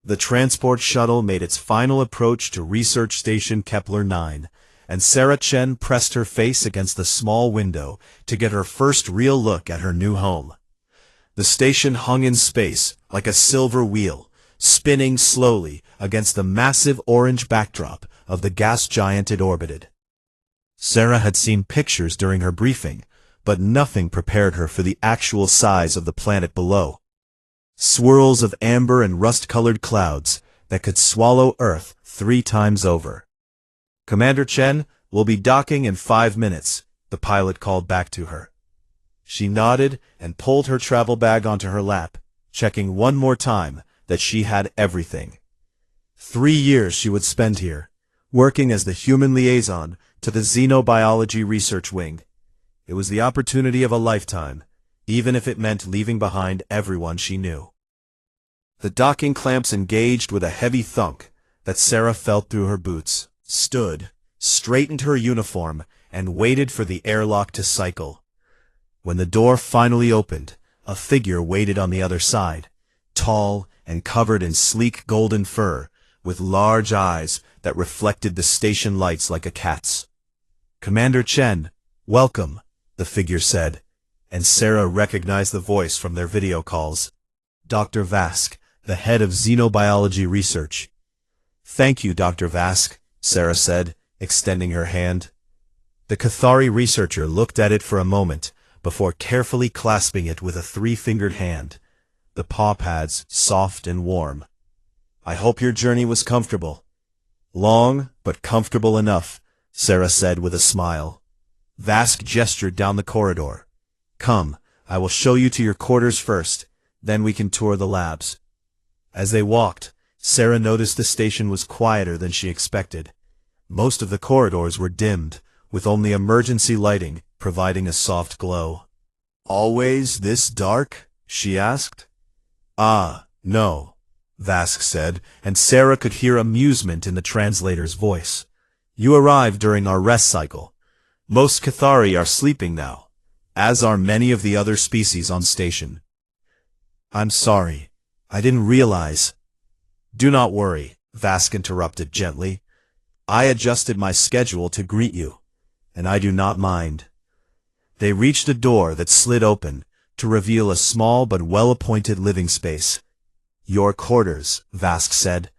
The transport shuttle made its final approach to Research Station Kepler 9, and Sarah Chen pressed her face against the small window to get her first real look at her new home. The station hung in space like a silver wheel, spinning slowly against the massive orange backdrop of the gas giant it orbited. Sarah had seen pictures during her briefing, but nothing prepared her for the actual size of the planet below. Swirls of amber and rust-colored clouds that could swallow Earth 3 times over. "Commander Chen, we'll be docking in 5 minutes, the pilot called back to her. She nodded and pulled her travel bag onto her lap, checking one more time that she had everything. 3 years she would spend here, working as the human liaison to the Xenobiology Research Wing. It was the opportunity of a lifetime, even if it meant leaving behind everyone she knew. The docking clamps engaged with a heavy thunk that Sarah felt through her boots, stood, straightened her uniform, and waited for the airlock to cycle. When the door finally opened, a figure waited on the other side, tall and covered in sleek golden fur, with large eyes that reflected the station lights like a cat's. "Commander Chen, welcome," the figure said, and Sarah recognized the voice from their video calls. "Dr. Vask, the head of Xenobiology Research." "Thank you, Dr. Vask," Sarah said, extending her hand. The Cathari researcher looked at it for a moment, before carefully clasping it with a 3-fingered hand, the paw pads soft and warm. "I hope your journey was comfortable." "Long, but comfortable enough," Sarah said with a smile. Vask gestured down the corridor. "Come, I will show you to your quarters first, then we can tour the labs." As they walked, Sarah noticed the station was quieter than she expected. Most of the corridors were dimmed, with only emergency lighting providing a soft glow. "Always this dark?" she asked. "Ah, no," Vask said, and Sarah could hear amusement in the translator's voice. "You arrived during our rest cycle. Most Cathari are sleeping now, as are many of the other species on station." "I'm sorry. I didn't realize." "Do not worry," Vask interrupted gently. "I adjusted my schedule to greet you, and I do not mind." They reached a door that slid open to reveal a small but well-appointed living space. "Your quarters," Vask said.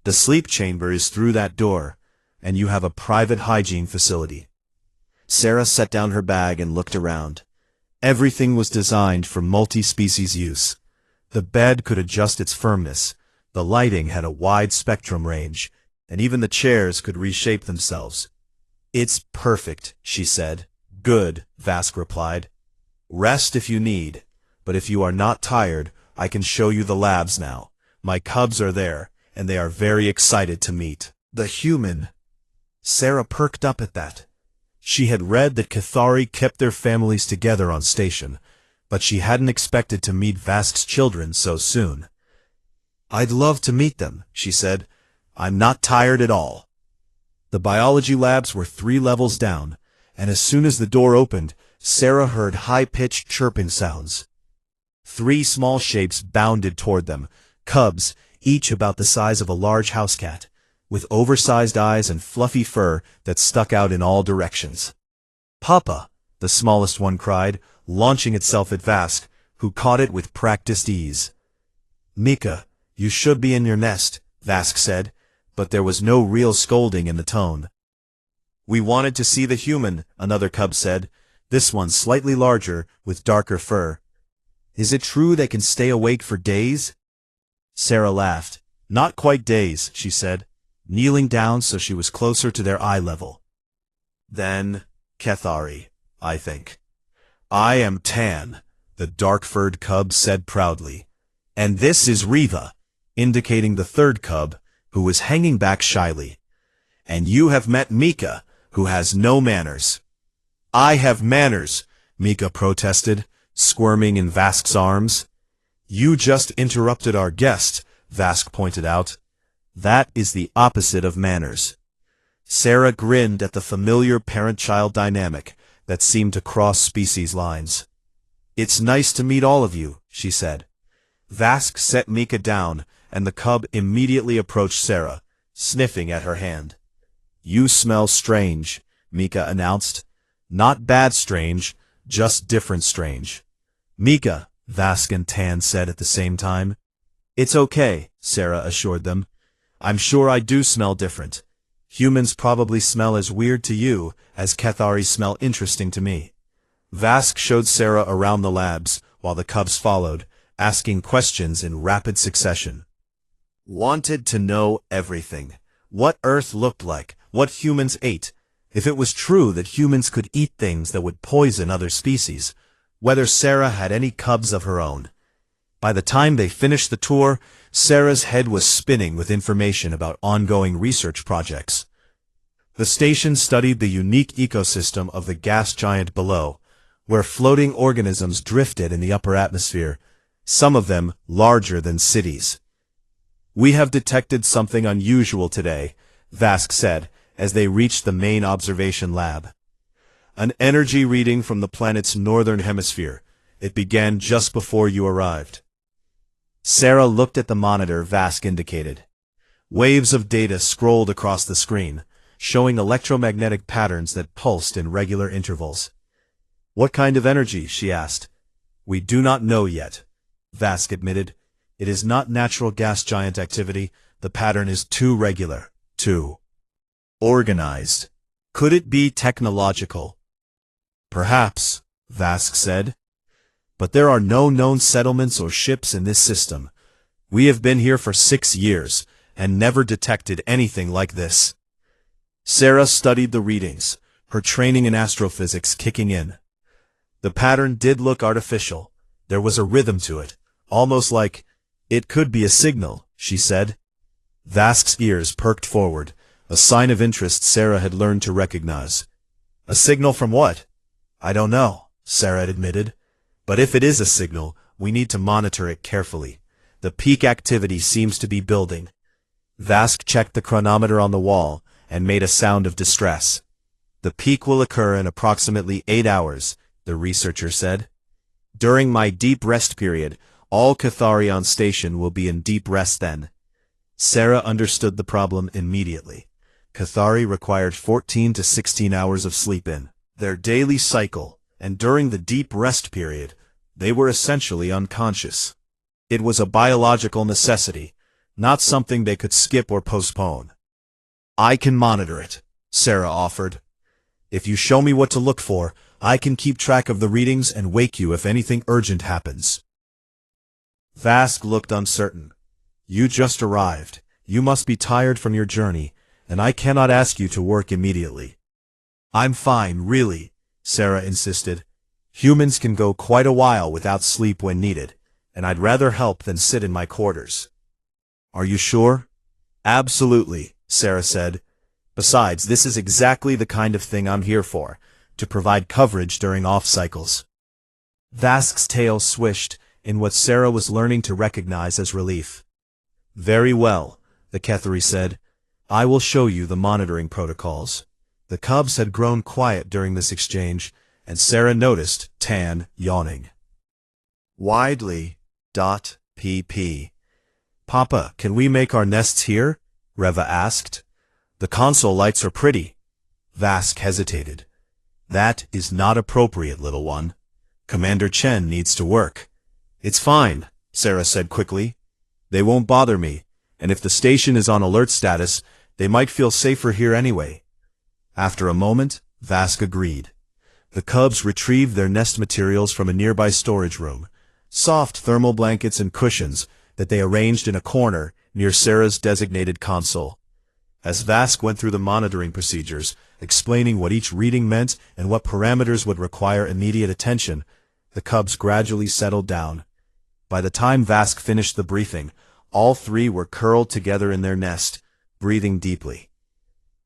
"The sleep chamber is through that door, and you have a private hygiene facility." Sarah set down her bag and looked around. Everything was designed for multi-species use. The bed could adjust its firmness, the lighting had a wide spectrum range, and even the chairs could reshape themselves. "It's perfect," she said. "Good," Vask replied. "Rest if you need, but if you are not tired, I can show you the labs now. My cubs are there, and they are very excited to meet the human." Sarah perked up at that. She had read that Cathari kept their families together on station, but she hadn't expected to meet Vask's children so soon. "I'd love to meet them," she said. "I'm not tired at all." The biology labs were 3 levels down, and as soon as the door opened, Sarah heard high-pitched chirping sounds. 3 small shapes bounded toward them, cubs, each about the size of a large house cat, with oversized eyes and fluffy fur that stuck out in all directions. "Papa," the smallest one cried, launching itself at Vask, who caught it with practiced ease. "Mika, you should be in your nest," Vask said, but there was no real scolding in the tone. "We wanted to see the human," another cub said, this one slightly larger, with darker fur. "Is it true they can stay awake for days?" Sarah laughed. "Not quite days," she said, kneeling down so she was closer to their eye level. "Then, Cathari, I think." "I am Tan," the dark-furred cub said proudly. "And this is Riva," indicating the third cub, who was hanging back shyly. "And you have met Mika, who has no manners." "I have manners," Mika protested, squirming in Vask's arms. "You just interrupted our guest," Vask pointed out. "That is the opposite of manners." Sarah grinned at the familiar parent-child dynamic that seemed to cross species lines. "It's nice to meet all of you," she said. Vask set Mika down and the cub immediately approached Sarah, sniffing at her hand. "You smell strange," Mika announced. "Not bad strange, just different strange." "Mika," Vask and Tan said at the same time. "It's okay," Sarah assured them. "I'm sure I do smell different. Humans probably smell as weird to you as Cathari smell interesting to me." Vask showed Sarah around the labs, while the cubs followed, asking questions in rapid succession. Wanted to know everything. What Earth looked like, what humans ate, if it was true that humans could eat things that would poison other species, whether Sarah had any cubs of her own. By the time they finished the tour, Sarah's head was spinning with information about ongoing research projects. The station studied the unique ecosystem of the gas giant below, where floating organisms drifted in the upper atmosphere, some of them larger than cities. "We have detected something unusual today," Vask said, as they reached the main observation lab. "An energy reading from the planet's northern hemisphere. It began just before you arrived." Sarah looked at the monitor Vask indicated. Waves of data scrolled across the screen, showing electromagnetic patterns that pulsed in regular intervals. "What kind of energy?" she asked. "We do not know yet," Vask admitted. "It is not natural gas giant activity. The pattern is too regular, too organized. Could it be technological?" "Perhaps," Vask said. "But there are no known settlements or ships in this system. We have been here for 6 years, and never detected anything like this." Sarah studied the readings, her training in astrophysics kicking in. The pattern did look artificial. There was a rhythm to it, almost like, "It could be a signal," she said. Vask's ears perked forward, a sign of interest Sarah had learned to recognize. "A signal from what?" "I don't know," Sarah admitted. "But if it is a signal, we need to monitor it carefully. The peak activity seems to be building." Vask checked the chronometer on the wall and made a sound of distress. "The peak will occur in approximately 8 hours, the researcher said. "During my deep rest period, all Cathari on station will be in deep rest then." Sarah understood the problem immediately. Cathari required 14 to 16 hours of sleep in their daily cycle, and during the deep rest period, they were essentially unconscious. It was a biological necessity, not something they could skip or postpone. "I can monitor it," Sarah offered. "If you show me what to look for, I can keep track of the readings and wake you if anything urgent happens." Vask looked uncertain. "You just arrived. You must be tired from your journey, and I cannot ask you to work immediately." "I'm fine, really," Sarah insisted. "Humans can go quite a while without sleep when needed, and I'd rather help than sit in my quarters." "Are you sure?" "Absolutely," Sarah said. "Besides, this is exactly the kind of thing I'm here for, to provide coverage during off cycles." Vask's tail swished in what Sarah was learning to recognize as relief. "Very well," the Cathari said. "I will show you the monitoring protocols." The cubs had grown quiet during this exchange, and Sarah noticed Tan yawning. Widely.pp. "Papa, can we make our nests here?" Reva asked. "The console lights are pretty." Vask hesitated. "That is not appropriate, little one. Commander Chen needs to work." "It's fine," Sarah said quickly. "They won't bother me, and if the station is on alert status, they might feel safer here anyway." After a moment, Vask agreed. The cubs retrieved their nest materials from a nearby storage room, soft thermal blankets and cushions that they arranged in a corner near Sarah's designated console. As Vask went through the monitoring procedures, explaining what each reading meant and what parameters would require immediate attention, the cubs gradually settled down. By the time Vask finished the briefing, all 3 were curled together in their nest, breathing deeply.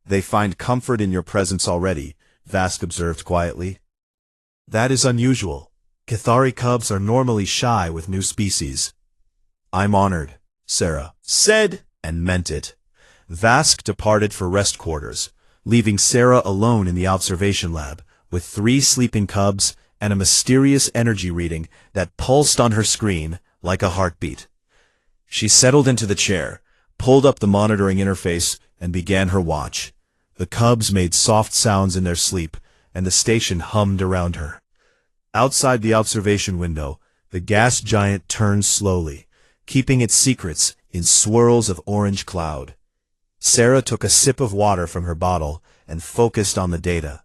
"They find comfort in your presence already," Vask observed quietly. "That is unusual. Cathari cubs are normally shy with new species." "I'm honored," Sarah said, and meant it. Vask departed for rest quarters, leaving Sarah alone in the observation lab, with 3 sleeping cubs and a mysterious energy reading that pulsed on her screen like a heartbeat. She settled into the chair, pulled up the monitoring interface, and began her watch. The cubs made soft sounds in their sleep, and the station hummed around her. Outside the observation window, the gas giant turned slowly, keeping its secrets in swirls of orange cloud. Sarah took a sip of water from her bottle and focused on the data.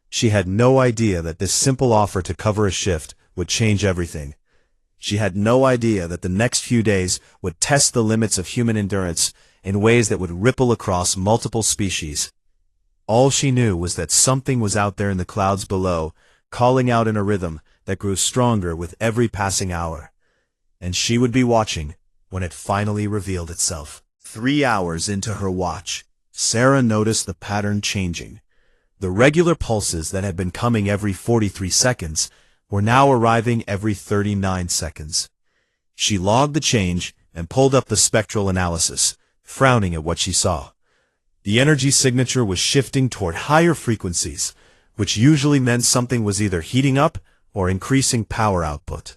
She had no idea that this simple offer to cover a shift would change everything. She had no idea that the next few days would test the limits of human endurance in ways that would ripple across multiple species. All she knew was that something was out there in the clouds below, calling out in a rhythm that grew stronger with every passing hour. And she would be watching when it finally revealed itself. 3 hours into her watch, Sarah noticed the pattern changing. The regular pulses that had been coming every 43 seconds were now arriving every 39 seconds. She logged the change and pulled up the spectral analysis, frowning at what she saw. The energy signature was shifting toward higher frequencies, which usually meant something was either heating up or increasing power output.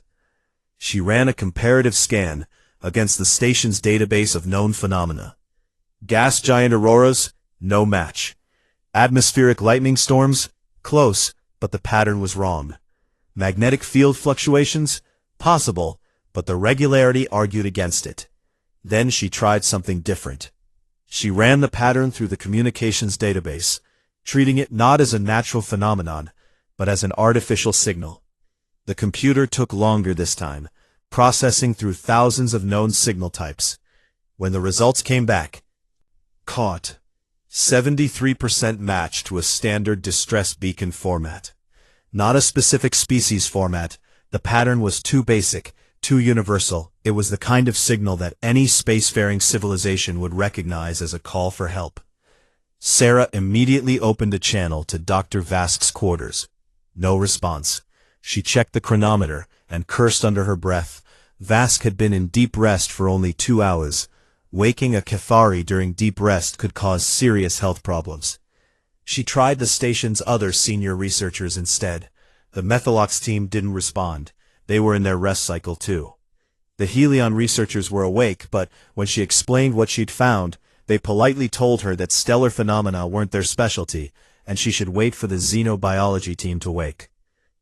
She ran a comparative scan against the station's database of known phenomena. Gas giant auroras? No match. Atmospheric lightning storms? Close, but the pattern was wrong. Magnetic field fluctuations? Possible, but the regularity argued against it. Then she tried something different. She ran the pattern through the communications database, treating it not as a natural phenomenon, but as an artificial signal. The computer took longer this time, processing through thousands of known signal types. When the results came back, caught 73% match to a standard distress beacon format. Not a specific species format. The pattern was too basic, too universal. It was the kind of signal that any spacefaring civilization would recognize as a call for help. Sarah immediately opened a channel to Dr. Vask's quarters. No response. She checked the chronometer and cursed under her breath. Vask had been in deep rest for only 2 hours. Waking a Cathari during deep rest could cause serious health problems. She tried the station's other senior researchers instead. The Methalox team didn't respond. They were in their rest cycle too. The Helion researchers were awake, but when she explained what she'd found, they politely told her that stellar phenomena weren't their specialty, and she should wait for the xenobiology team to wake.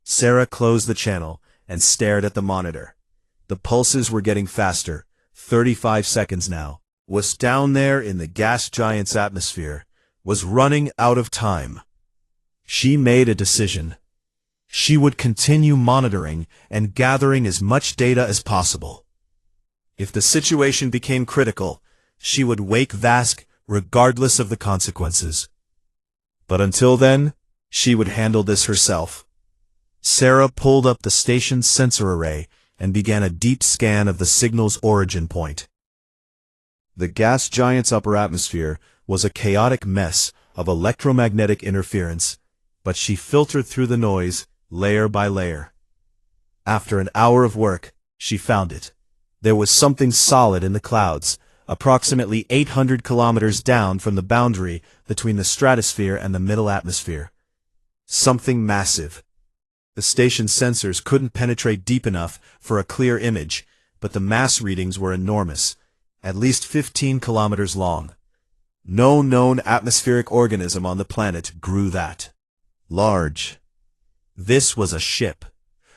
Sarah closed the channel and stared at the monitor. The pulses were getting faster. 35 seconds now. Was down there in the gas giant's atmosphere. Was running out of time. She made a decision. She would continue monitoring and gathering as much data as possible. If the situation became critical, she would wake Vask regardless of the consequences. But until then, she would handle this herself. Sarah pulled up the station's sensor array and began a deep scan of the signal's origin point. The gas giant's upper atmosphere was a chaotic mess of electromagnetic interference, but she filtered through the noise layer by layer. After an hour of work, she found it. There was something solid in the clouds, approximately 800 kilometers down from the boundary between the stratosphere and the middle atmosphere. Something massive. The station's sensors couldn't penetrate deep enough for a clear image, but the mass readings were enormous, at least 15 kilometers long. No known atmospheric organism on the planet grew that large. This was a ship,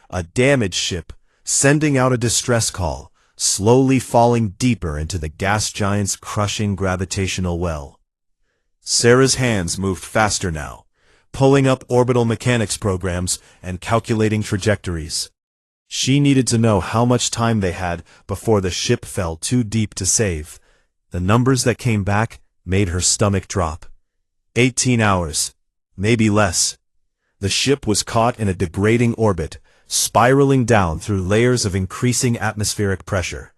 a damaged ship, sending out a distress call, slowly falling deeper into the gas giant's crushing gravitational well. Sarah's hands moved faster now, pulling up orbital mechanics programs and calculating trajectories. She needed to know how much time they had before the ship fell too deep to save. The numbers that came back made her stomach drop. 18 hours, maybe less. The ship was caught in a degrading orbit, spiraling down through layers of increasing atmospheric pressure.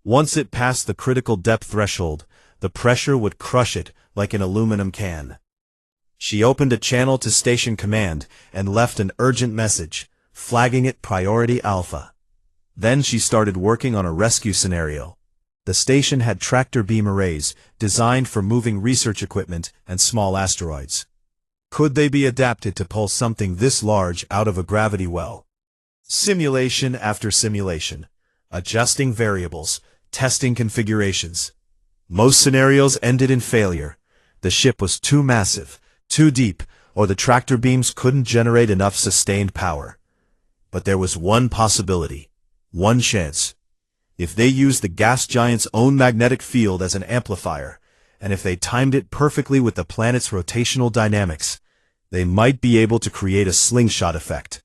Once it passed the critical depth threshold, the pressure would crush it like an aluminum can. She opened a channel to Station Command and left an urgent message, flagging it Priority Alpha. Then she started working on a rescue scenario. The station had tractor beam arrays designed for moving research equipment and small asteroids. Could they be adapted to pull something this large out of a gravity well? Simulation after simulation, adjusting variables, testing configurations. Most scenarios ended in failure. The ship was too massive, too deep, or the tractor beams couldn't generate enough sustained power. But there was one possibility, one chance. If they used the gas giant's own magnetic field as an amplifier, and if they timed it perfectly with the planet's rotational dynamics, they might be able to create a slingshot effect.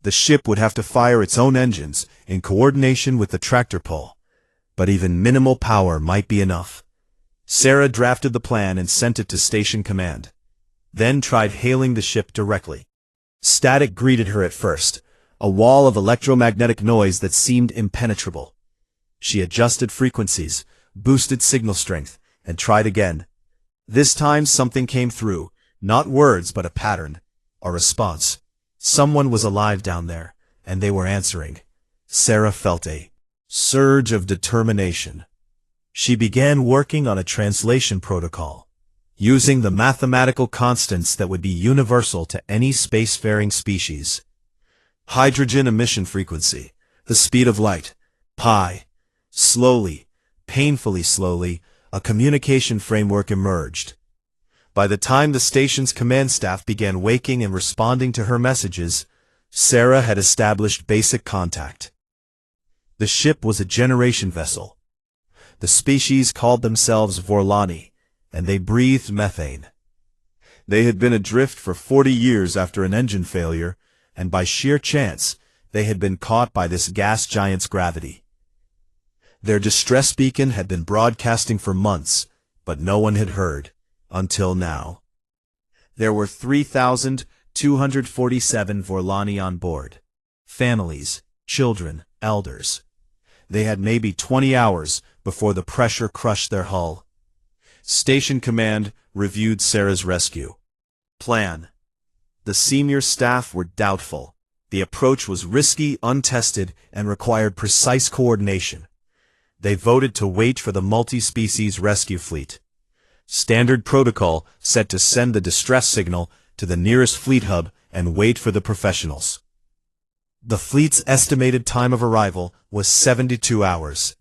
The ship would have to fire its own engines in coordination with the tractor pull, but even minimal power might be enough. Sarah drafted the plan and sent it to Station Command, then tried hailing the ship directly. Static greeted her at first, a wall of electromagnetic noise that seemed impenetrable. She adjusted frequencies, boosted signal strength, and tried again. This time something came through, not words but a pattern, a response. Someone was alive down there, and they were answering. Sarah felt a surge of determination. She began working on a translation protocol, using the mathematical constants that would be universal to any spacefaring species. Hydrogen emission frequency, the speed of light, pi. Slowly, painfully slowly, a communication framework emerged. By the time the station's command staff began waking and responding to her messages, Sarah had established basic contact. The ship was a generation vessel. The species called themselves Vorlani, and they breathed methane. They had been adrift for 40 years after an engine failure, and by sheer chance, they had been caught by this gas giant's gravity. Their distress beacon had been broadcasting for months, but no one had heard, until now. There were 3,247 Vorlani on board. Families, children, elders. They had maybe 20 hours before the pressure crushed their hull. Station Command reviewed Sarah's rescue plan. The senior staff were doubtful. The approach was risky, untested, and required precise coordination. They voted to wait for the multi-species rescue fleet. Standard protocol set to send the distress signal to the nearest fleet hub and wait for the professionals. The fleet's estimated time of arrival was 72 hours.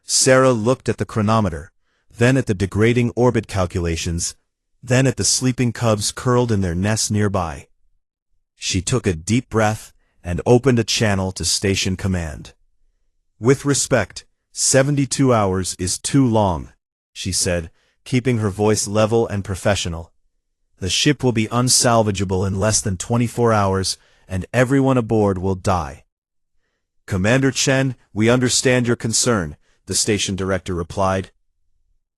Sarah looked at the chronometer, then at the degrading orbit calculations, then at the sleeping cubs curled in their nests nearby. She took a deep breath and opened a channel to Station Command. With respect, 72 hours is too long, she said, keeping her voice level and professional. The ship will be unsalvageable in less than 24 hours, and everyone aboard will die. Commander Chen, we understand your concern, the station director replied.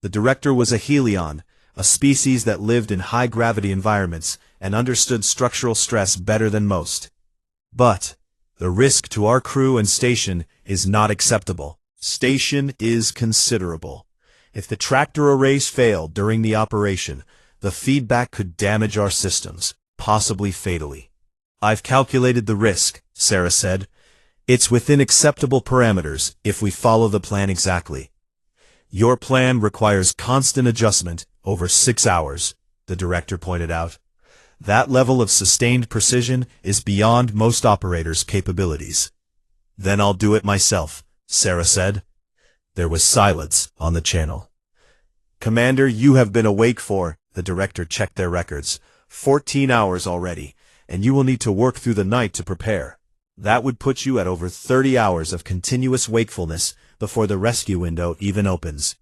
The director was a Helion, a species that lived in high-gravity environments and understood structural stress better than most. But the risk to our crew and station is not acceptable. Station is considerable. If the tractor arrays failed during the operation, the feedback could damage our systems, possibly fatally. I've calculated the risk, Sarah said. It's within acceptable parameters if we follow the plan exactly. Your plan requires constant adjustment over 6 hours, the director pointed out. That level of sustained precision is beyond most operators' capabilities. Then I'll do it myself, Sarah said. There was silence on the channel. Commander, you have been awake for, the director checked their records, 14 hours already, and you will need to work through the night to prepare. That would put you at over 30 hours of continuous wakefulness before the rescue window even opens.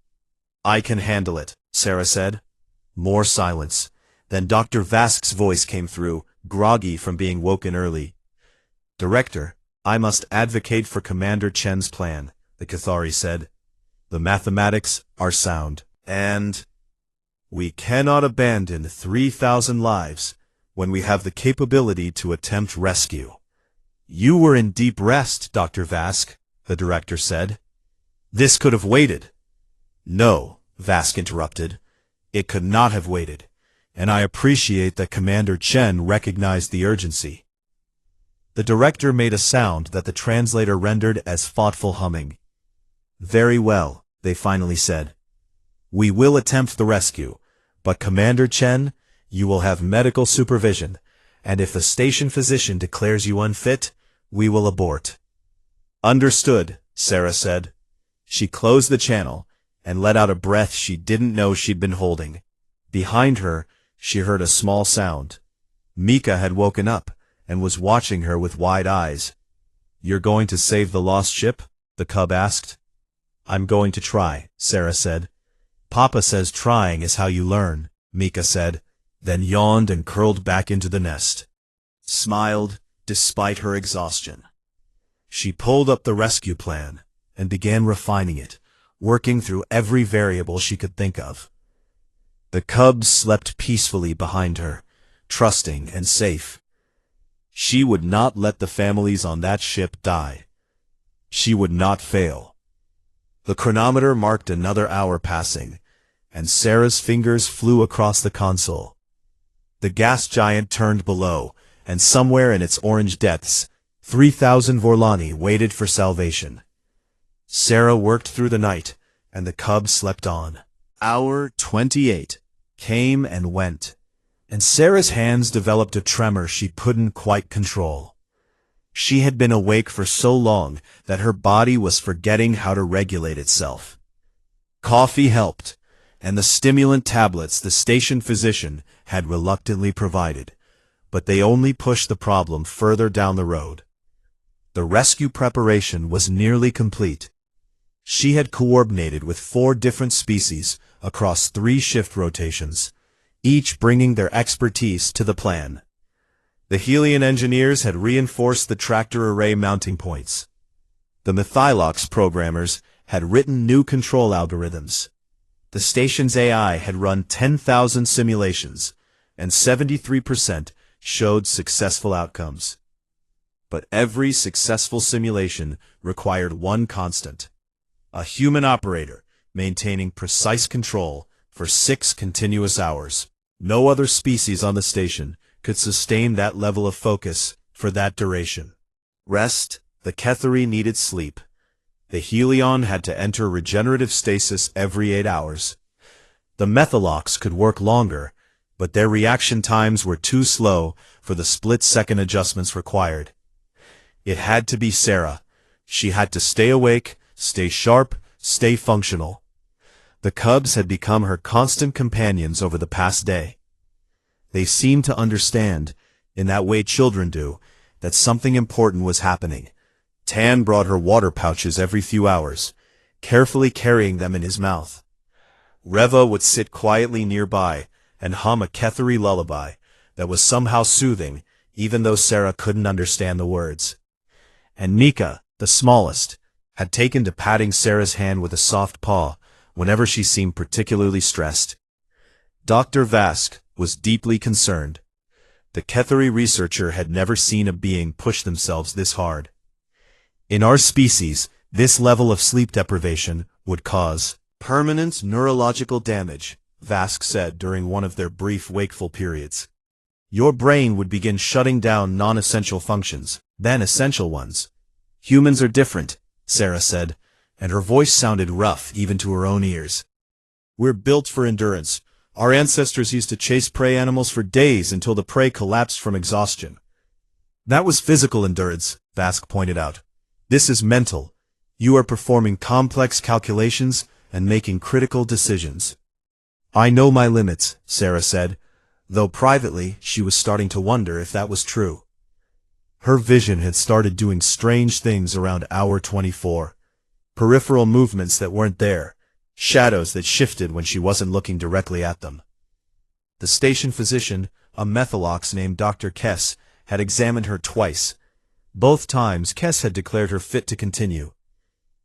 I can handle it, Sarah said. More silence. Then Dr. Vask's voice came through, groggy from being woken early. Director, I must advocate for Commander Chen's plan, the Cathari said. The mathematics are sound, and we cannot abandon 3,000 lives when we have the capability to attempt rescue. You were in deep rest, Dr. Vask, the director said. This could have waited. No, Vask interrupted. It could not have waited, and I appreciate that Commander Chen recognized the urgency. The director made a sound that the translator rendered as thoughtful humming. Very well, they finally said. We will attempt the rescue, but Commander Chen, you will have medical supervision, and if the station physician declares you unfit, we will abort. Understood, Sarah said. She closed the channel and let out a breath she didn't know she'd been holding. Behind her, she heard a small sound. Mika had woken up and was watching her with wide eyes. "You're going to save the lost ship?" the cub asked. "I'm going to try," Sarah said. "Papa says trying is how you learn," Mika said, then yawned and curled back into the nest. Smiled, despite her exhaustion. She pulled up the rescue plan and began refining it, working through every variable she could think of. The cubs slept peacefully behind her, trusting and safe. She would not let the families on that ship die. She would not fail. The chronometer marked another hour passing, and Sarah's fingers flew across the console. The gas giant turned below, and somewhere in its orange depths, 3,000 Vorlani waited for salvation. Sarah worked through the night, and the cubs slept on. Hour 28 came and went, and Sarah's hands developed a tremor she couldn't quite control. She had been awake for so long that her body was forgetting how to regulate itself. Coffee helped, and the stimulant tablets the station physician had reluctantly provided, but they only pushed the problem further down the road. The rescue preparation was nearly complete. She had coordinated with 4 different species across 3 shift rotations, each bringing their expertise to the plan. The Helion engineers had reinforced the tractor array mounting points. The Mythilox programmers had written new control algorithms. The station's AI had run 10,000 simulations, and 73% showed successful outcomes. But every successful simulation required one constant: a human operator maintaining precise control for 6 continuous hours. No other species on the station could sustain that level of focus for that duration. Rest, the Ketheri needed sleep. The Helion had to enter regenerative stasis every 8 hours. The Mythilox could work longer, but their reaction times were too slow for the split-second adjustments required. It had to be Sarah. She had to stay awake, stay sharp, stay functional. The cubs had become her constant companions over the past day. They seemed to understand, in that way children do, that something important was happening. Tan brought her water pouches every few hours, carefully carrying them in his mouth. Reva would sit quietly nearby and hum a Ketheri lullaby that was somehow soothing, even though Sarah couldn't understand the words. And Mika, the smallest, had taken to patting Sarah's hand with a soft paw whenever she seemed particularly stressed. Dr. Vask was deeply concerned. The Ketheri researcher had never seen a being push themselves this hard. In our species, this level of sleep deprivation would cause permanent neurological damage, Vask said during one of their brief wakeful periods. Your brain would begin shutting down non-essential functions, then essential ones. Humans are different, Sarah said, and her voice sounded rough even to her own ears. We're built for endurance. Our ancestors used to chase prey animals for days until the prey collapsed from exhaustion. That was physical endurance, Vask pointed out. This is mental. You are performing complex calculations and making critical decisions. I know my limits, Sarah said, though privately she was starting to wonder if that was true. Her vision had started doing strange things around hour 24. Peripheral movements that weren't there. Shadows that shifted when she wasn't looking directly at them. The station physician, a Mythilox named Dr. Kess, had examined her twice. Both times Kess had declared her fit to continue,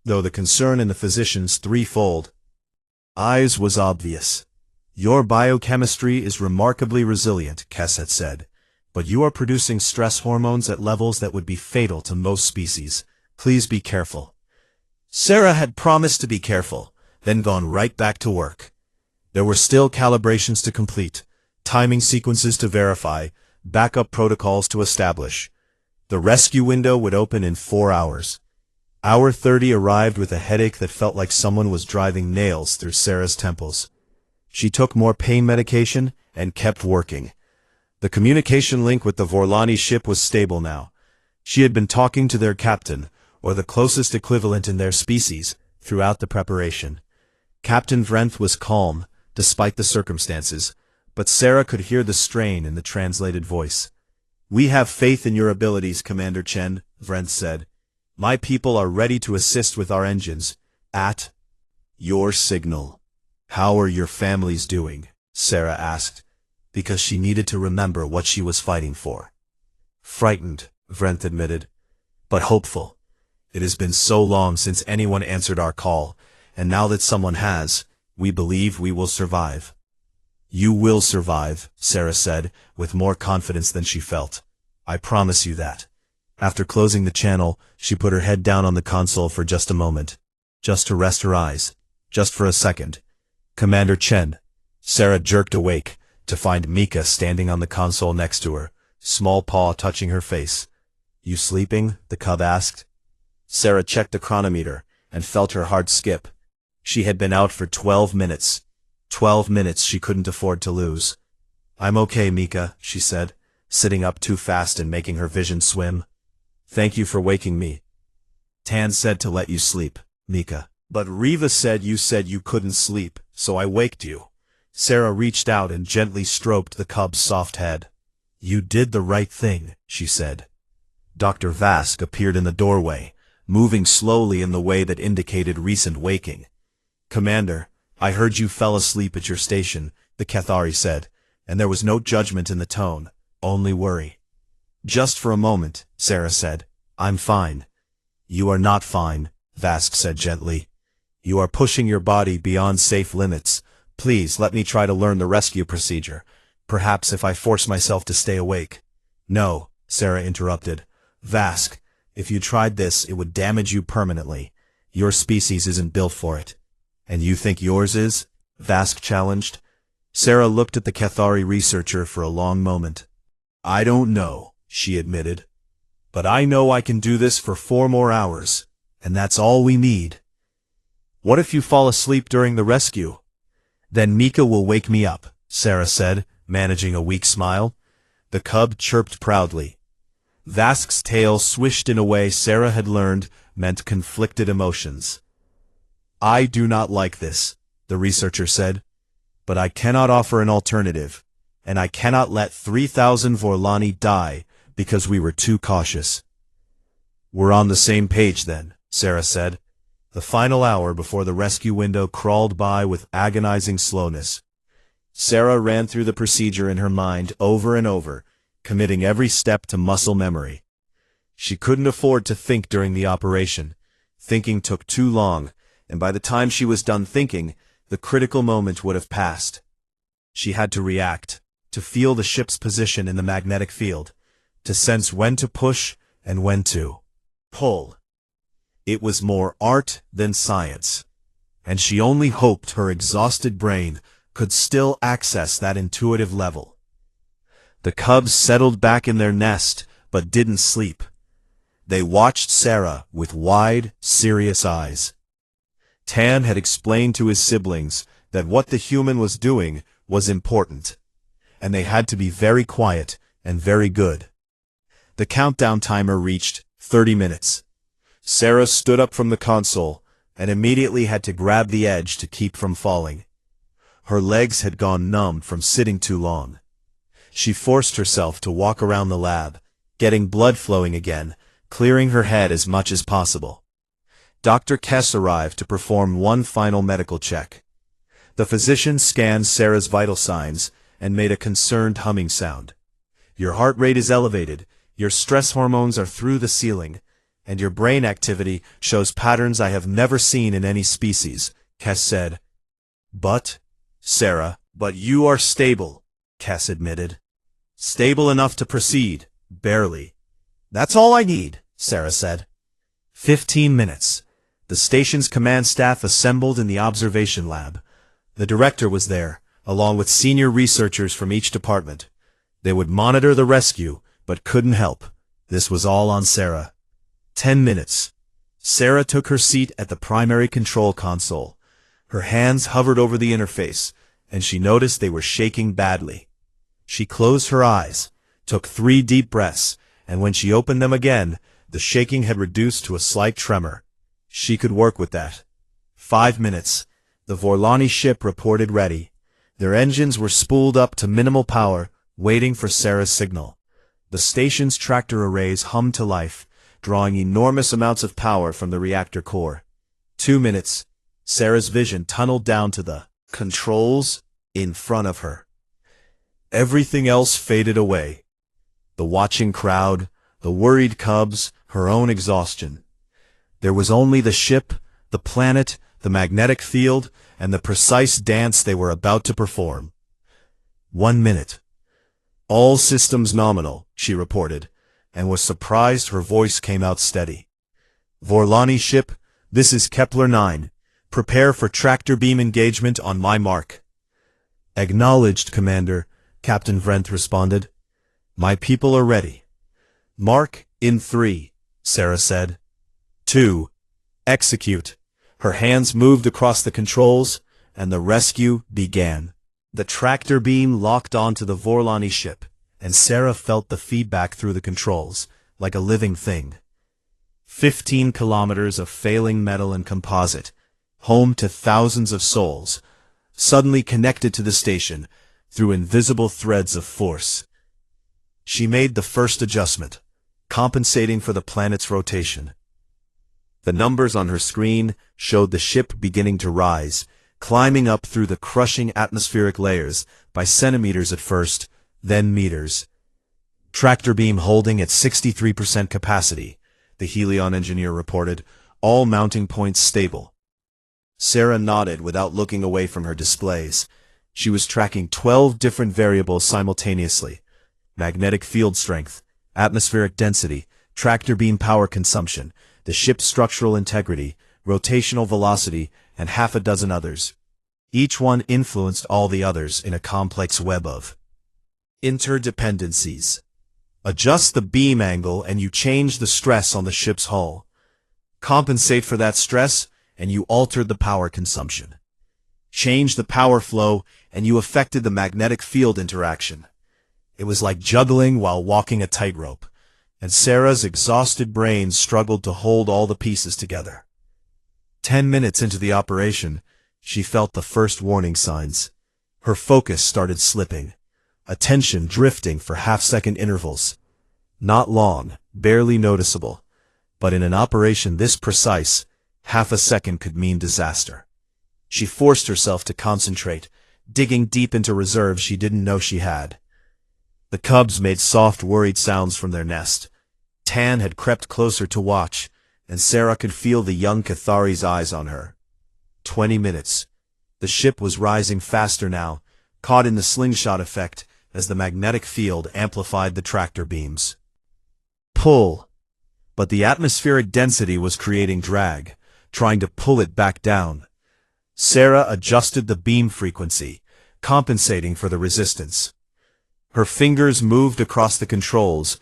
though the concern in the physician's threefold eyes was obvious. Your biochemistry is remarkably resilient, Kess had said, but you are producing stress hormones at levels that would be fatal to most species. Please be careful. Sarah had promised to be careful, then gone right back to work. There were still calibrations to complete, timing sequences to verify, backup protocols to establish. The rescue window would open in 4 hours. Hour 30 arrived with a headache that felt like someone was driving nails through Sarah's temples. She took more pain medication and kept working. The communication link with the Vorlani ship was stable now. She had been talking to their captain, or the closest equivalent in their species, throughout the preparation. Captain Vrenth was calm, despite the circumstances, but Sarah could hear the strain in the translated voice. "We have faith in your abilities, Commander Chen," Vrenth said. "My people are ready to assist with our engines. At your signal." "How are your families doing?" Sarah asked, because she needed to remember what she was fighting for. "Frightened," Vrenth admitted, "but hopeful. It has been so long since anyone answered our call, and now that someone has, we believe we will survive." "You will survive," Sarah said, with more confidence than she felt. "I promise you that." After closing the channel, she put her head down on the console for just a moment, just to rest her eyes, just for a second. "Commander Chen." Sarah jerked awake, to find Mika standing on the console next to her, small paw touching her face. "You sleeping?" the cub asked. Sarah checked the chronometer, and felt her heart skip. She had been out for 12 minutes. 12 minutes she couldn't afford to lose. "I'm okay, Mika," she said, sitting up too fast and making her vision swim. "Thank you for waking me." "Tan said to let you sleep, Mika. But Riva said you couldn't sleep, so I waked you." Sarah reached out and gently stroked the cub's soft head. "You did the right thing," she said. Dr. Vask appeared in the doorway, moving slowly in the way that indicated recent waking. "Commander, I heard you fell asleep at your station," the Cathari said, and there was no judgment in the tone, only worry. "Just for a moment," Sarah said. "I'm fine." "You are not fine," Vask said gently. "You are pushing your body beyond safe limits. Please let me try to learn the rescue procedure. Perhaps if I force myself to stay awake." "No," Sarah interrupted. "Vask, if you tried this, it would damage you permanently. Your species isn't built for it." "And you think yours is?" Vask challenged. Sarah looked at the Cathari researcher for a long moment. "I don't know," she admitted. "But I know I can do this for 4 more hours, and that's all we need." "What if you fall asleep during the rescue?" "Then Mika will wake me up," Sarah said, managing a weak smile. The cub chirped proudly. Vask's tail swished in a way Sarah had learned meant conflicted emotions. "I do not like this," the researcher said, "but I cannot offer an alternative, and I cannot let 3,000 Vorlani die because we were too cautious." "We're on the same page then," Sarah said. The final hour before the rescue window crawled by with agonizing slowness. Sarah ran through the procedure in her mind over and over, committing every step to muscle memory. She couldn't afford to think during the operation. Thinking took too long, and by the time she was done thinking, the critical moment would have passed. She had to react, to feel the ship's position in the magnetic field, to sense when to push and when to pull. It was more art than science, and she only hoped her exhausted brain could still access that intuitive level. The cubs settled back in their nest, but didn't sleep. They watched Sarah with wide, serious eyes. Tan had explained to his siblings that what the human was doing was important, and they had to be very quiet and very good. The countdown timer reached 30 minutes. Sarah stood up from the console and immediately had to grab the edge to keep from falling. Her legs had gone numb from sitting too long. She forced herself to walk around the lab, getting blood flowing again, clearing her head as much as possible. Dr. Kess arrived to perform one final medical check. The physician scanned Sarah's vital signs and made a concerned humming sound. "Your heart rate is elevated, your stress hormones are through the ceiling, and your brain activity shows patterns I have never seen in any species," Kess said. "But, Sarah, but you are stable," Kess admitted. "Stable enough to proceed, barely." "That's all I need," Sarah said. 15 minutes. The station's command staff assembled in the observation lab. The director was there, along with senior researchers from each department. They would monitor the rescue, but couldn't help. This was all on Sarah. 10 minutes. Sarah took her seat at the primary control console. Her hands hovered over the interface, and she noticed they were shaking badly. She closed her eyes, took 3 deep breaths, and when she opened them again, the shaking had reduced to a slight tremor. She could work with that. 5 minutes. The Vorlani ship reported ready. Their engines were spooled up to minimal power, waiting for Sarah's signal. The station's tractor arrays hummed to life, drawing enormous amounts of power from the reactor core. 2 minutes. Sarah's vision tunneled down to the controls in front of her. Everything else faded away. The watching crowd, the worried cubs, her own exhaustion. There was only the ship, the planet, the magnetic field, and the precise dance they were about to perform. 1 minute. All systems nominal, she reported, and was surprised her voice came out steady. Vorlani ship, this is Kepler 9. Prepare for tractor beam engagement on my mark. Acknowledged, Commander, Captain Vrenth responded. My people are ready. Mark in 3, Sarah said. 2. Execute. Her hands moved across the controls, and the rescue began. The tractor beam locked onto the Vorlani ship, and Sarah felt the feedback through the controls, like a living thing. 15 kilometers of failing metal and composite, home to thousands of souls, suddenly connected to the station through invisible threads of force. She made the first adjustment, compensating for the planet's rotation. The numbers on her screen showed the ship beginning to rise, climbing up through the crushing atmospheric layers by centimeters at first, then meters. Tractor beam holding at 63% capacity, the Helion engineer reported, all mounting points stable. Sarah nodded without looking away from her displays. She was tracking 12 different variables simultaneously: magnetic field strength, atmospheric density, tractor beam power consumption, the ship's structural integrity, rotational velocity, and half a dozen others. Each one influenced all the others in a complex web of interdependencies. Adjust the beam angle and you change the stress on the ship's hull. Compensate for that stress and you altered the power consumption. Change the power flow and you affected the magnetic field interaction. It was like juggling while walking a tightrope, and Sarah's exhausted brain struggled to hold all the pieces together. 10 minutes into the operation, she felt the first warning signs. Her focus started slipping, attention drifting for half-second intervals. Not long, barely noticeable, but in an operation this precise, half a second could mean disaster. She forced herself to concentrate, digging deep into reserves she didn't know she had. The cubs made soft, worried sounds from their nest. Tan had crept closer to watch, and Sarah could feel the young Cathari's eyes on her. 20 minutes. The ship was rising faster now, caught in the slingshot effect as the magnetic field amplified the tractor beams. Pull. But the atmospheric density was creating drag, trying to pull it back down. Sarah adjusted the beam frequency, compensating for the resistance. Her fingers moved across the controls,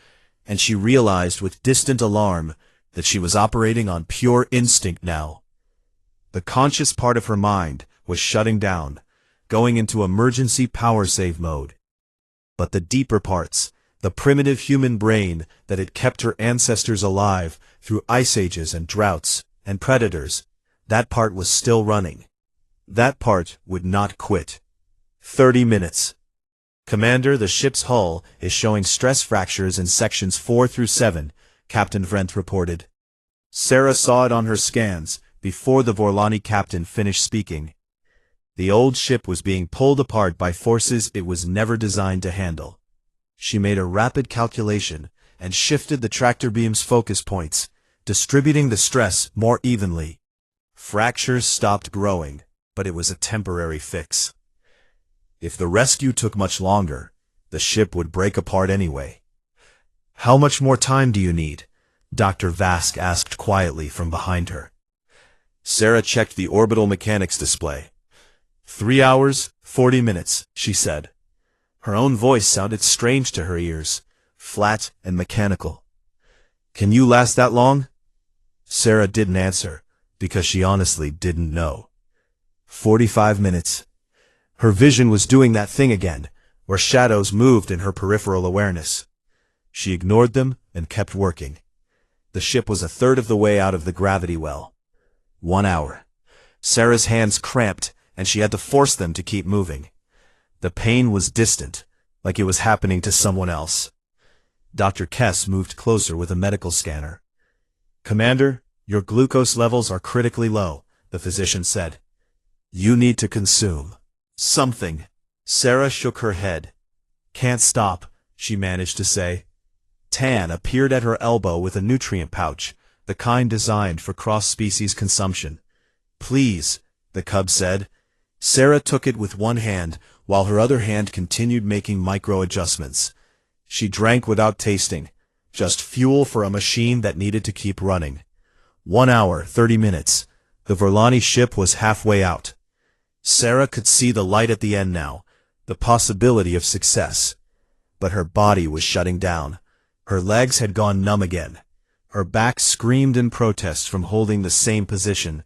and she realized with distant alarm that she was operating on pure instinct now. The conscious part of her mind was shutting down, going into emergency power save mode. But the deeper parts, the primitive human brain that had kept her ancestors alive through ice ages and droughts and predators, that part was still running. That part would not quit. 30 minutes. Commander, the ship's hull is showing stress fractures in sections 4 through 7, Captain Vrenth reported. Sarah saw it on her scans before the Vorlani captain finished speaking. The old ship was being pulled apart by forces it was never designed to handle. She made a rapid calculation and shifted the tractor beam's focus points, distributing the stress more evenly. Fractures stopped growing, but it was a temporary fix. If the rescue took much longer, the ship would break apart anyway. How much more time do you need? Dr. Vask asked quietly from behind her. Sarah checked the orbital mechanics display. 3 hours, 40 minutes, she said. Her own voice sounded strange to her ears, flat and mechanical. Can you last that long? Sarah didn't answer, because she honestly didn't know. 45 minutes. Her vision was doing that thing again, where shadows moved in her peripheral awareness. She ignored them and kept working. The ship was a third of the way out of the gravity well. 1 hour. Sarah's hands cramped, and she had to force them to keep moving. The pain was distant, like it was happening to someone else. Dr. Kess moved closer with a medical scanner. "Commander, your glucose levels are critically low," the physician said. "You need to consume something." Sarah shook her head. "Can't stop," she managed to say. Tan appeared at her elbow with a nutrient pouch, the kind designed for cross-species consumption. "Please," the cub said. Sarah took it with one hand, while her other hand continued making micro-adjustments. She drank without tasting, just fuel for a machine that needed to keep running. 1 hour, 30 minutes. The Vorlani ship was halfway out. Sarah could see the light at the end now, the possibility of success. But her body was shutting down. Her legs had gone numb again. Her back screamed in protest from holding the same position.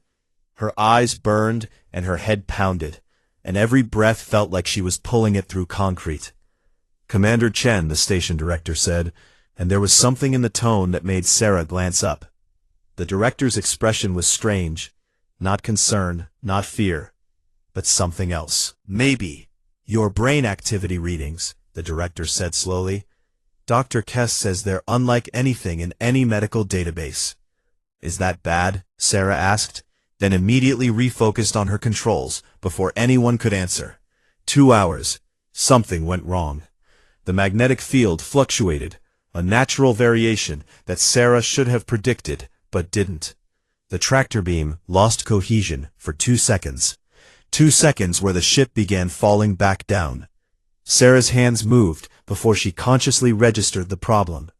Her eyes burned and her head pounded, and every breath felt like she was pulling it through concrete. "Commander Chen," the station director said, and there was something in the tone that made Sarah glance up. The director's expression was strange, not concern, not fear, but something else. "Maybe. Your brain activity readings," the director said slowly. "Dr. Kess says they're unlike anything in any medical database." "Is that bad?" Sarah asked, then immediately refocused on her controls before anyone could answer. 2 hours. Something went wrong. The magnetic field fluctuated, a natural variation that Sarah should have predicted, but didn't. The tractor beam lost cohesion for 2 seconds. 2 seconds where the ship began falling back down. Sarah's hands moved before she consciously registered the problem.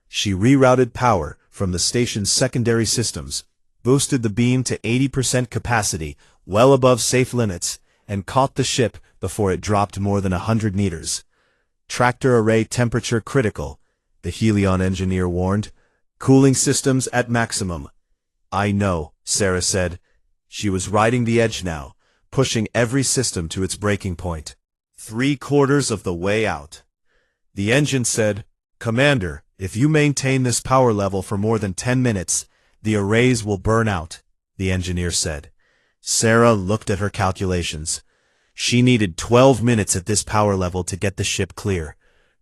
She rerouted power from the station's secondary systems, boosted the beam to 80% capacity, well above safe limits, and caught the ship before it dropped more than 100 meters. "Tractor array temperature critical," the Helion engineer warned. "Cooling systems at maximum." "I know," Sarah said. She was riding the edge now, pushing every system to its breaking point. 3/4 of the way out. The engine said, "Commander, if you maintain this power level for more than 10 minutes, the arrays will burn out," the engineer said. Sarah looked at her calculations. She needed 12 minutes at this power level to get the ship clear.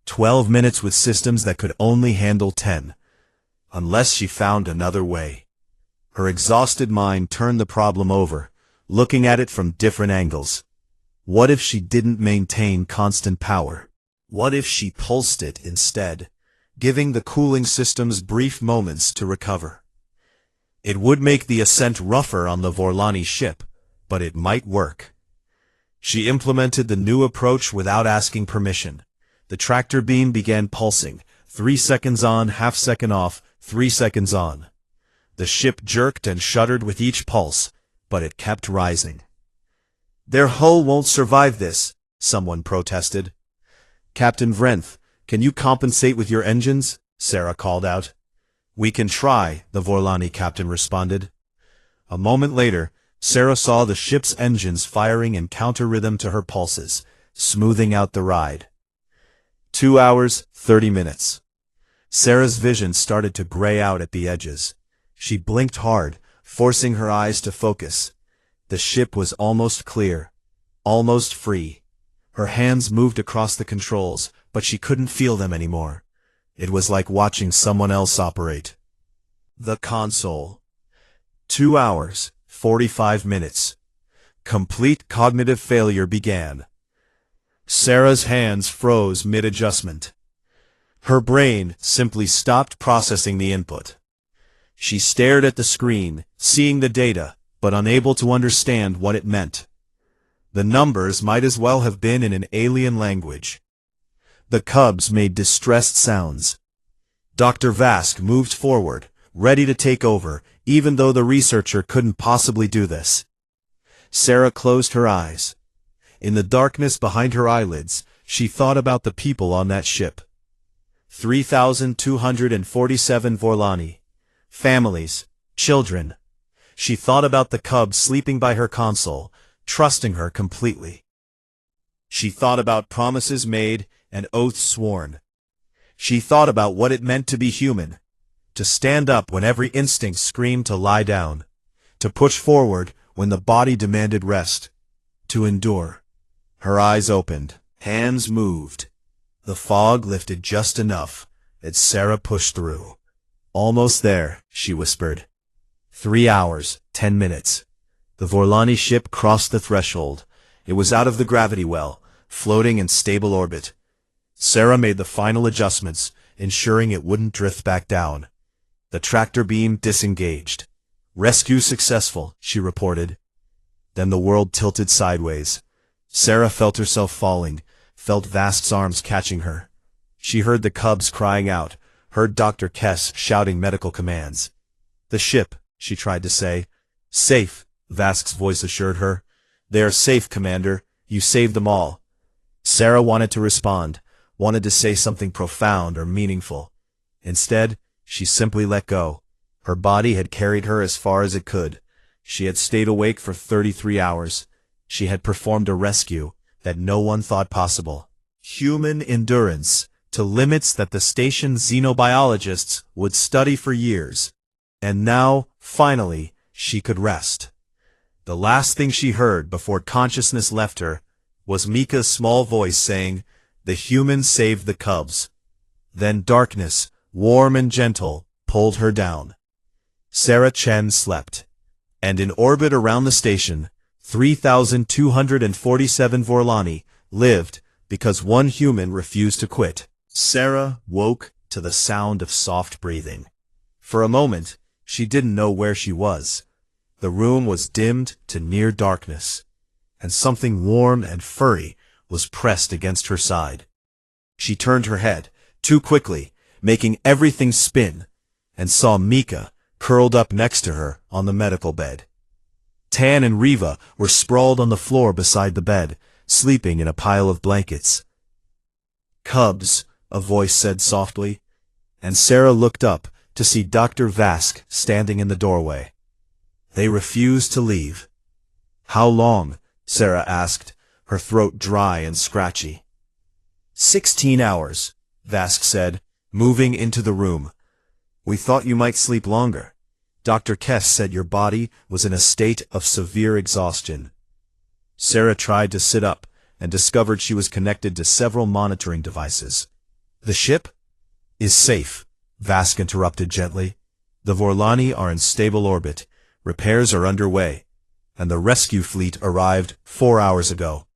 12 minutes with systems that could only handle 10. Unless she found another way. Her exhausted mind turned the problem over, looking at it from different angles. What if she didn't maintain constant power? What if she pulsed it instead, giving the cooling systems brief moments to recover? It would make the ascent rougher on the Vorlani ship, but it might work. She implemented the new approach without asking permission. The tractor beam began pulsing, 3 seconds on, half second off, 3 seconds on. The ship jerked and shuddered with each pulse, but it kept rising. "Their hull won't survive this," someone protested. "Captain Vrenth, can you compensate with your engines?" Sarah called out. "We can try," the Vorlani captain responded. A moment later, Sarah saw the ship's engines firing in counter-rhythm to her pulses, smoothing out the ride. 2 hours, 30 minutes. Sarah's vision started to gray out at the edges. She blinked hard, forcing her eyes to focus. The ship was almost clear, almost free. Her hands moved across the controls, but she couldn't feel them anymore. It was like watching someone else operate. The console. 2 hours, 45 minutes. Complete cognitive failure began. Sarah's hands froze mid-adjustment. Her brain simply stopped processing the input. She stared at the screen, seeing the data, but unable to understand what it meant. The numbers might as well have been in an alien language. The cubs made distressed sounds. Dr. Vask moved forward, ready to take over, even though the researcher couldn't possibly do this. Sarah closed her eyes. In the darkness behind her eyelids, she thought about the people on that ship. 3,247 Vorlani. Families, children. She thought about the cubs sleeping by her console, trusting her completely. She thought about promises made and oaths sworn. She thought about what it meant to be human, to stand up when every instinct screamed to lie down, to push forward when the body demanded rest, to endure. Her eyes opened, hands moved. The fog lifted just enough as Sarah pushed through. "Almost there," she whispered. 3 hours, 10 minutes. The Vorlani ship crossed the threshold. It was out of the gravity well, floating in stable orbit. Sarah made the final adjustments, ensuring it wouldn't drift back down. The tractor beam disengaged. "Rescue successful," she reported. Then the world tilted sideways. Sarah felt herself falling, felt Vast's arms catching her. She heard the cubs crying out, heard Dr. Kess shouting medical commands. "The ship," she tried to say. "Safe," Vask's voice assured her. "They are safe, Commander. You saved them all." Sarah wanted to respond, wanted to say something profound or meaningful. Instead, she simply let go. Her body had carried her as far as it could. She had stayed awake for 33 hours. She had performed a rescue that no one thought possible. Human endurance to limits that the station's xenobiologists would study for years. And now, finally, she could rest. The last thing she heard before consciousness left her was Mika's small voice saying, "The humans saved the cubs." Then darkness, warm and gentle, pulled her down. Sarah Chen slept. And in orbit around the station, 3,247 Vorlani lived because one human refused to quit. Sarah woke to the sound of soft breathing. For a moment, she didn't know where she was. The room was dimmed to near darkness, and something warm and furry was pressed against her side. She turned her head, too quickly, making everything spin, and saw Mika curled up next to her on the medical bed. Tan and Riva were sprawled on the floor beside the bed, sleeping in a pile of blankets. "Cubs," a voice said softly, and Sarah looked up to see Dr. Vask standing in the doorway. They refused to leave. "How long?" Sarah asked, her throat dry and scratchy. 16 hours, Vask said, moving into the room. "We thought you might sleep longer. Dr. Kess said your body was in a state of severe exhaustion." Sarah tried to sit up and discovered she was connected to several monitoring devices. "The ship is safe," Vask interrupted gently. "The Vorlani are in stable orbit. Repairs are underway, and the rescue fleet arrived 4 hours ago."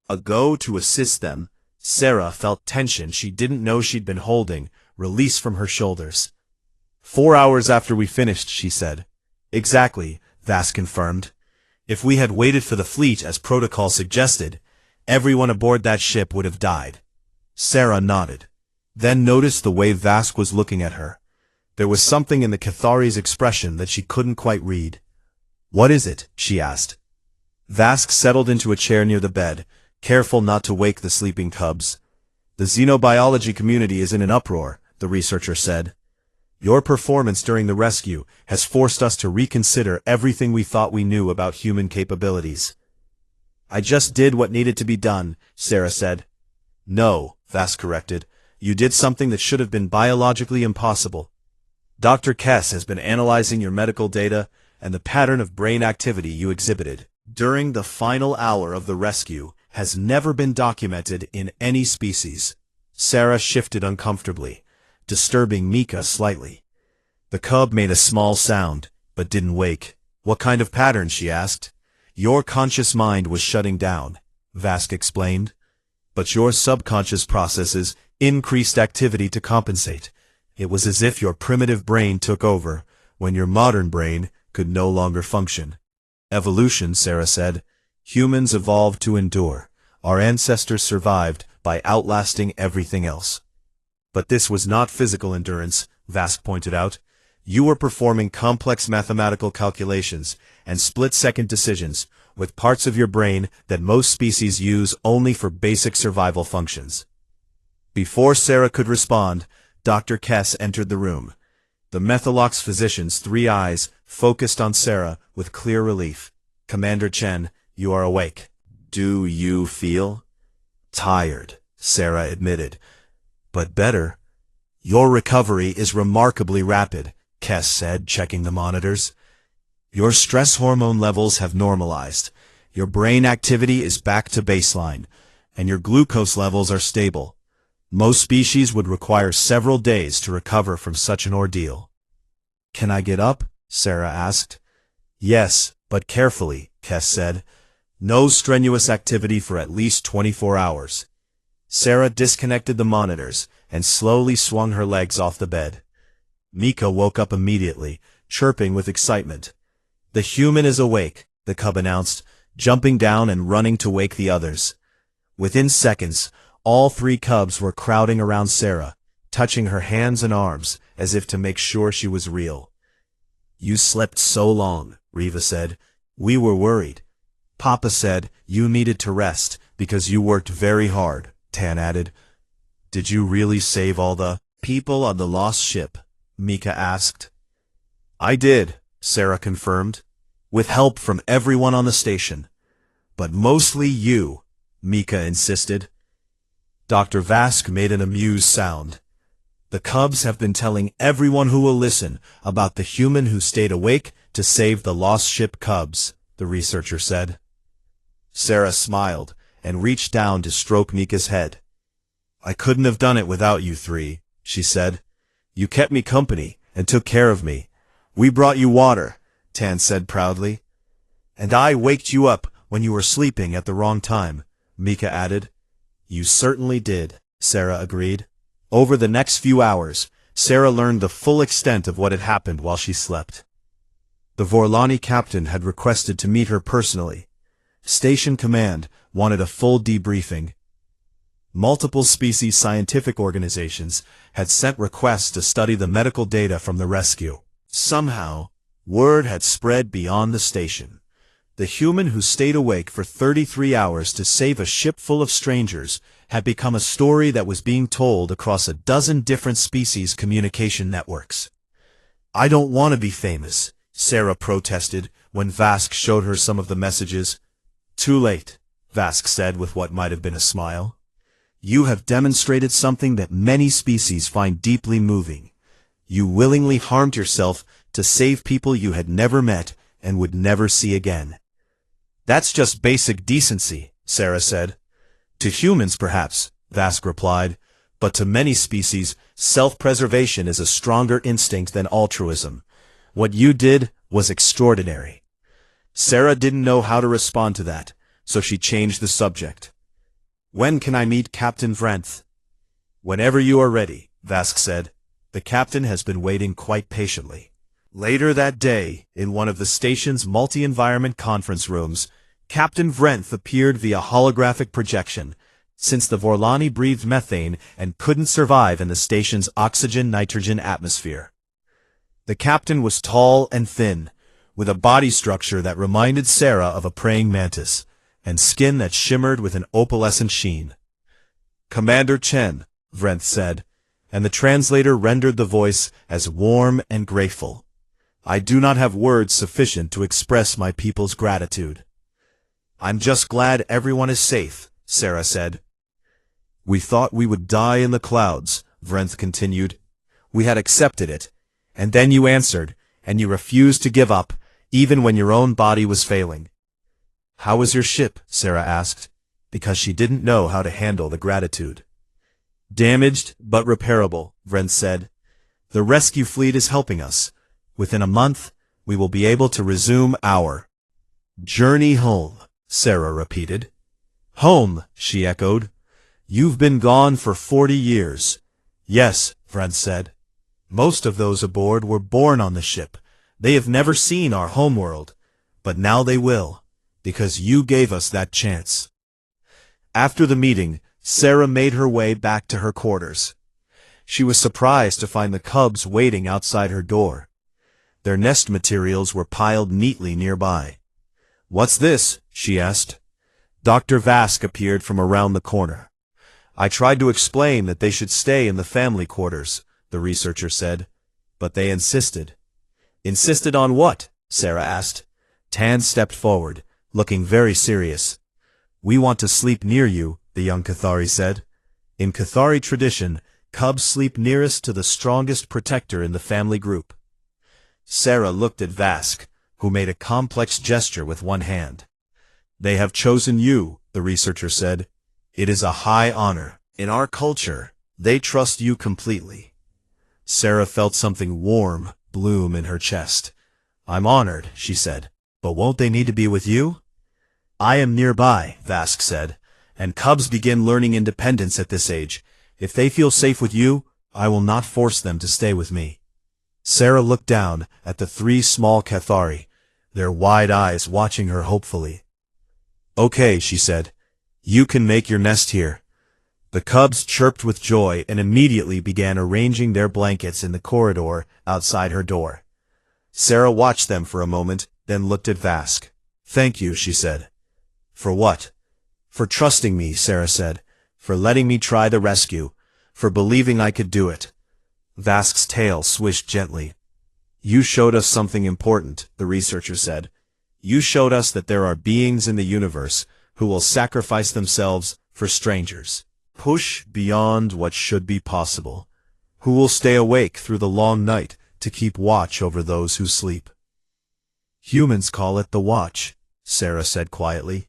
To assist them, Sarah felt tension she didn't know she'd been holding release from her shoulders. 4 hours after we finished, she said. "Exactly," Vask confirmed. "If we had waited for the fleet as protocol suggested, everyone aboard that ship would have died." Sarah nodded, then noticed the way Vask was looking at her. There was something in the Cathari's expression that she couldn't quite read. "What is it?" she asked. Vask settled into a chair near the bed, careful not to wake the sleeping cubs. "The xenobiology community is in an uproar," the researcher said. "Your performance during the rescue has forced us to reconsider everything we thought we knew about human capabilities." "I just did what needed to be done," Sarah said. "No," Vask corrected. "You did something that should have been biologically impossible. Dr. Kess has been analyzing your medical data and the pattern of brain activity you exhibited during the final hour of the rescue has never been documented in any species." Sarah shifted uncomfortably, disturbing Mika slightly. The cub made a small sound, but didn't wake. "What kind of pattern?" she asked. "Your conscious mind was shutting down," Vask explained. "But your subconscious processes increased activity to compensate. It was as if your primitive brain took over, when your modern brain could no longer function." "Evolution," Sarah said. "Humans evolved to endure. Our ancestors survived by outlasting everything else." "But this was not physical endurance," Vask pointed out. "You were performing complex mathematical calculations and split-second decisions with parts of your brain that most species use only for basic survival functions." Before Sarah could respond, Dr. Kess entered the room. The Methalox physician's 3 eyes focused on Sarah with clear relief. "Commander Chen, you are awake." "Do you feel?" "Tired," Sarah admitted. "But better." "Your recovery is remarkably rapid," Kess said, checking the monitors. Your stress hormone levels have normalized. Your brain activity is back to baseline, and your glucose levels are stable. Most species would require several days to recover from such an ordeal. Can I get up? Sarah asked. Yes, but carefully, Kes said. No strenuous activity for at least 24 hours. Sarah disconnected the monitors and slowly swung her legs off the bed. Mika woke up immediately, chirping with excitement. The human is awake, the cub announced, jumping down and running to wake the others. Within seconds, all 3 cubs were crowding around Sarah, touching her hands and arms as if to make sure she was real. You slept so long, Riva said. We were worried. Papa said you needed to rest because you worked very hard, Tan added. Did you really save all the people on the lost ship? Mika asked. I did, Sarah confirmed, with help from everyone on the station. But mostly you, Mika insisted. Dr. Vask made an amused sound. The cubs have been telling everyone who will listen about the human who stayed awake to save the lost ship cubs, the researcher said. Sarah smiled and reached down to stroke Mika's head. I couldn't have done it without you 3, she said. You kept me company and took care of me. We brought you water, Tan said proudly. And I waked you up when you were sleeping at the wrong time, Mika added. You certainly did, Sarah agreed. Over the next few hours, Sarah learned the full extent of what had happened while she slept. The Vorlani captain had requested to meet her personally. Station Command wanted a full debriefing. Multiple species scientific organizations had sent requests to study the medical data from the rescue. Somehow, word had spread beyond the station. The human who stayed awake for 33 hours to save a ship full of strangers had become a story that was being told across a dozen different species communication networks. I don't want to be famous, Sarah protested when Vask showed her some of the messages. Too late, Vask said with what might have been a smile. You have demonstrated something that many species find deeply moving. You willingly harmed yourself to save people you had never met and would never see again. That's just basic decency, Sarah said. To humans, perhaps, Vask replied, but to many species, self-preservation is a stronger instinct than altruism. What you did was extraordinary. Sarah didn't know how to respond to that, so she changed the subject. When can I meet Captain Vrenth? Whenever you are ready, Vask said. The captain has been waiting quite patiently. Later that day, in one of the station's multi-environment conference rooms, Captain Vrenth appeared via holographic projection, since the Vorlani breathed methane and couldn't survive in the station's oxygen-nitrogen atmosphere. The captain was tall and thin, with a body structure that reminded Sarah of a praying mantis, and skin that shimmered with an opalescent sheen. Commander Chen, Vrenth said, and the translator rendered the voice as warm and grateful. I do not have words sufficient to express my people's gratitude. I'm just glad everyone is safe, Sarah said. We thought we would die in the clouds, Vrenth continued. We had accepted it, and then you answered, and you refused to give up, even when your own body was failing. How was your ship? Sarah asked, because she didn't know how to handle the gratitude. Damaged, but repairable, Vrenth said. The rescue fleet is helping us. Within a month, we will be able to resume our journey home, Sarah repeated. Home, she echoed. You've been gone for 40 years. Yes, Vrenth said. Most of those aboard were born on the ship. They have never seen our homeworld, but now they will, because you gave us that chance. After the meeting, Sarah made her way back to her quarters. She was surprised to find the cubs waiting outside her door. Their nest materials were piled neatly nearby. What's this? She asked. Dr. Vask appeared from around the corner. I tried to explain that they should stay in the family quarters, the researcher said, but they insisted. Insisted on what? Sarah asked. Tan stepped forward, looking very serious. We want to sleep near you, the young Cathari said. In Cathari tradition, cubs sleep nearest to the strongest protector in the family group. Sarah looked at Vask, who made a complex gesture with one hand. "They have chosen you," the researcher said. "It is a high honor. In our culture, they trust you completely." Sarah felt something warm bloom in her chest. "I'm honored," she said. "But won't they need to be with you?" "I am nearby," Vask said, "and cubs begin learning independence at this age. If they feel safe with you, I will not force them to stay with me." Sarah looked down at the 3 small Cathari, their wide eyes watching her hopefully. "Okay," she said. "You can make your nest here." The cubs chirped with joy and immediately began arranging their blankets in the corridor outside her door. Sarah watched them for a moment, then looked at Vask. "Thank you," she said. "For what?" "For trusting me," Sarah said. "For letting me try the rescue. For believing I could do it." Vask's tail swished gently. "You showed us something important," the researcher said. "You showed us that there are beings in the universe who will sacrifice themselves for strangers. Push beyond what should be possible. Who will stay awake through the long night to keep watch over those who sleep." "Humans call it the watch," Sarah said quietly.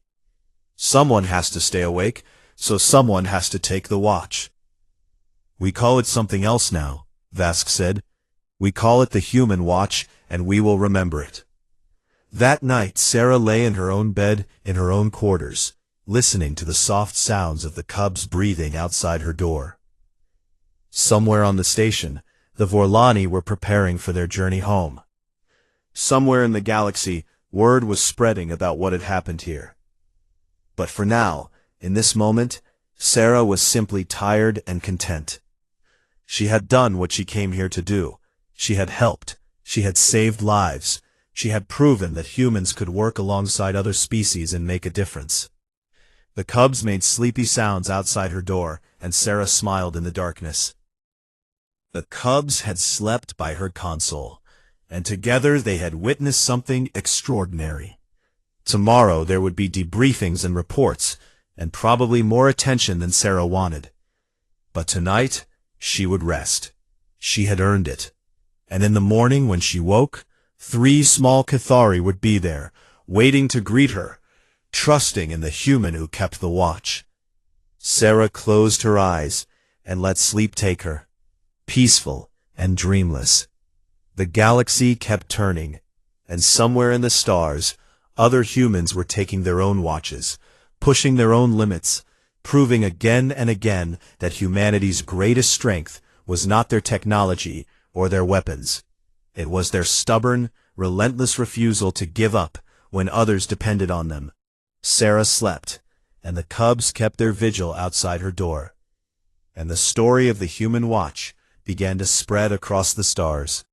"Someone has to stay awake, so someone has to take the watch." "We call it something else now," Vask said. "We call it the human watch, and we will remember it." That night Sarah lay in her own bed in her own quarters, listening to the soft sounds of the cubs breathing outside her door. Somewhere on the station, the Vorlani were preparing for their journey home. Somewhere in the galaxy, word was spreading about what had happened here. But for now, in this moment, Sarah was simply tired and content. She had done what she came here to do. She had helped. She had saved lives. She had proven that humans could work alongside other species and make a difference. The cubs made sleepy sounds outside her door, and Sarah smiled in the darkness. The cubs had slept by her console, and together they had witnessed something extraordinary. Tomorrow there would be debriefings and reports, and probably more attention than Sarah wanted. But tonight, she would rest. She had earned it. And in the morning when she woke, 3 small Cathari would be there, waiting to greet her, trusting in the human who kept the watch. Sarah closed her eyes and let sleep take her, peaceful and dreamless. The galaxy kept turning, and somewhere in the stars, other humans were taking their own watches, pushing their own limits, proving again and again that humanity's greatest strength was not their technology or their weapons. It was their stubborn, relentless refusal to give up when others depended on them. Sarah slept, and the cubs kept their vigil outside her door. And the story of the human watch began to spread across the stars.